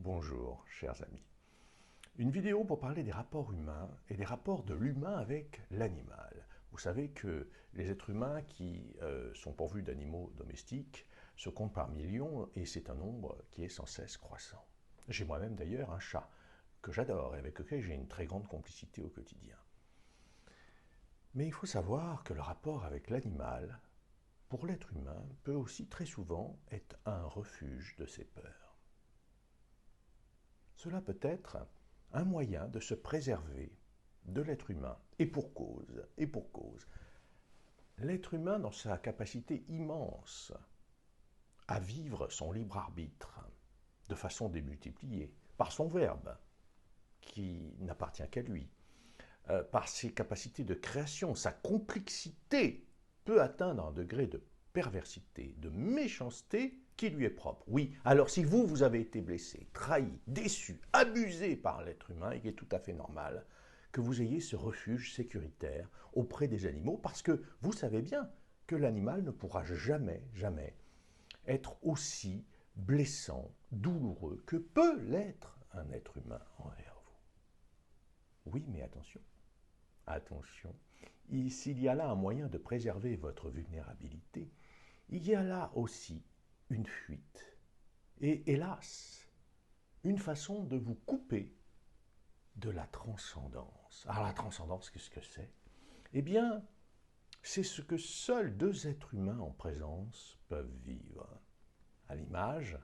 Bonjour, chers amis. Une vidéo pour parler des rapports humains et des rapports de l'humain avec l'animal. Vous savez que les êtres humains qui sont pourvus d'animaux domestiques se comptent par millions et c'est un nombre qui est sans cesse croissant. J'ai moi-même d'ailleurs un chat que j'adore et avec lequel j'ai une très grande complicité au quotidien. Mais il faut savoir que le rapport avec l'animal, pour l'être humain, peut aussi très souvent être un refuge de ses peurs. Cela peut être un moyen de se préserver de l'être humain. Et pour cause, et pour cause. L'être humain, dans sa capacité immense à vivre son libre arbitre de façon démultipliée, par son verbe, qui n'appartient qu'à lui, par ses capacités de création, sa complexité peut atteindre un degré de perversité, de méchanceté qui lui est propre. Oui, alors si vous avez été blessé, trahi, déçu, abusé par l'être humain, il est tout à fait normal que vous ayez ce refuge sécuritaire auprès des animaux, parce que vous savez bien que l'animal ne pourra jamais, jamais être aussi blessant, douloureux que peut l'être un être humain envers vous. Oui, mais attention. Attention, s'il y a là un moyen de préserver votre vulnérabilité, il y a là aussi une fuite. Et hélas, une façon de vous couper de la transcendance. Alors la transcendance, qu'est-ce que c'est? Eh bien, c'est ce que seuls deux êtres humains en présence peuvent vivre. À l'image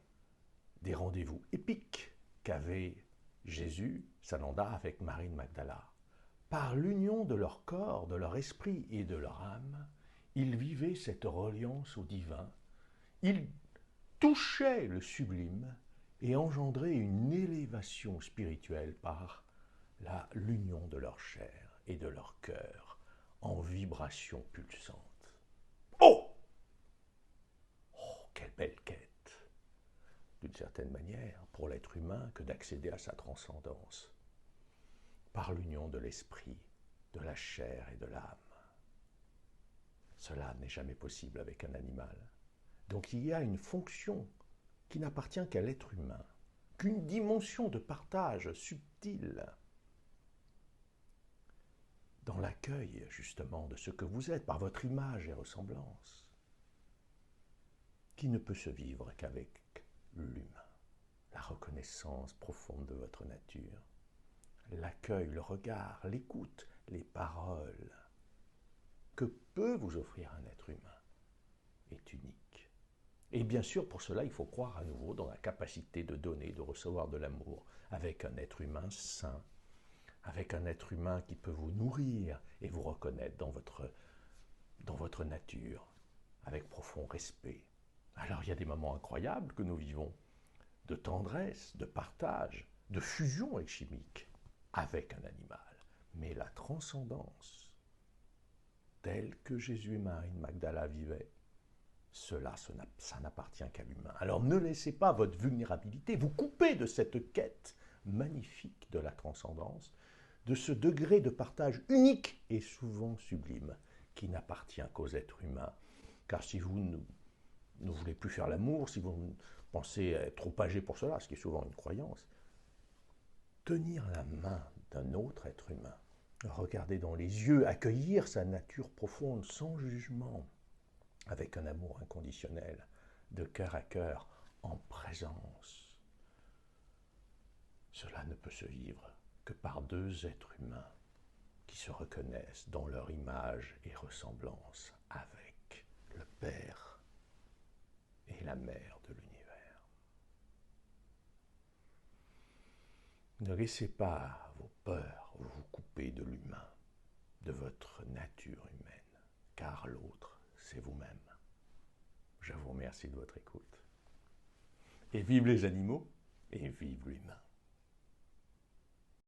des rendez-vous épiques qu'avait Jésus, Sananda, avec Marie de Magdala. Par l'union de leur corps, de leur esprit et de leur âme, ils vivaient cette reliance au divin, ils touchaient le sublime et engendraient une élévation spirituelle par l'union de leur chair et de leur cœur en vibration pulsante. Oh! Oh, quelle belle quête, d'une certaine manière, pour l'être humain que d'accéder à sa transcendance par l'union de l'esprit, de la chair et de l'âme. Cela n'est jamais possible avec un animal. Donc il y a une fonction qui n'appartient qu'à l'être humain, qu'une dimension de partage subtile dans l'accueil justement de ce que vous êtes par votre image et ressemblance, qui ne peut se vivre qu'avec l'humain, la reconnaissance profonde de votre nature, l'accueil, le regard, l'écoute, les paroles que peut vous offrir un être humain est unique. Et bien sûr, pour cela, il faut croire à nouveau dans la capacité de donner, de recevoir de l'amour avec un être humain sain, avec un être humain qui peut vous nourrir et vous reconnaître dans votre nature, avec profond respect. Alors il y a des moments incroyables que nous vivons, de tendresse, de partage, de fusion alchimique avec un animal. Mais la transcendance, telle que Jésus et Marie de Magdala vivaient, cela, ça n'appartient qu'à l'humain. Alors ne laissez pas votre vulnérabilité vous couper de cette quête magnifique de la transcendance, de ce degré de partage unique et souvent sublime qui n'appartient qu'aux êtres humains. Car si vous ne voulez plus faire l'amour, si vous pensez être trop âgé pour cela, ce qui est souvent une croyance, tenir la main d'un autre être humain, regarder dans les yeux, accueillir sa nature profonde sans jugement, avec un amour inconditionnel, de cœur à cœur, en présence. Cela ne peut se vivre que par deux êtres humains qui se reconnaissent dans leur image et ressemblance avec le Père et la Mère de l'univers. Ne laissez pas vos peurs vous couper de l'humain, de votre nature humaine, car l'autre, c'est vous-même. Je vous remercie de votre écoute. Et vive les animaux, et vive l'humain.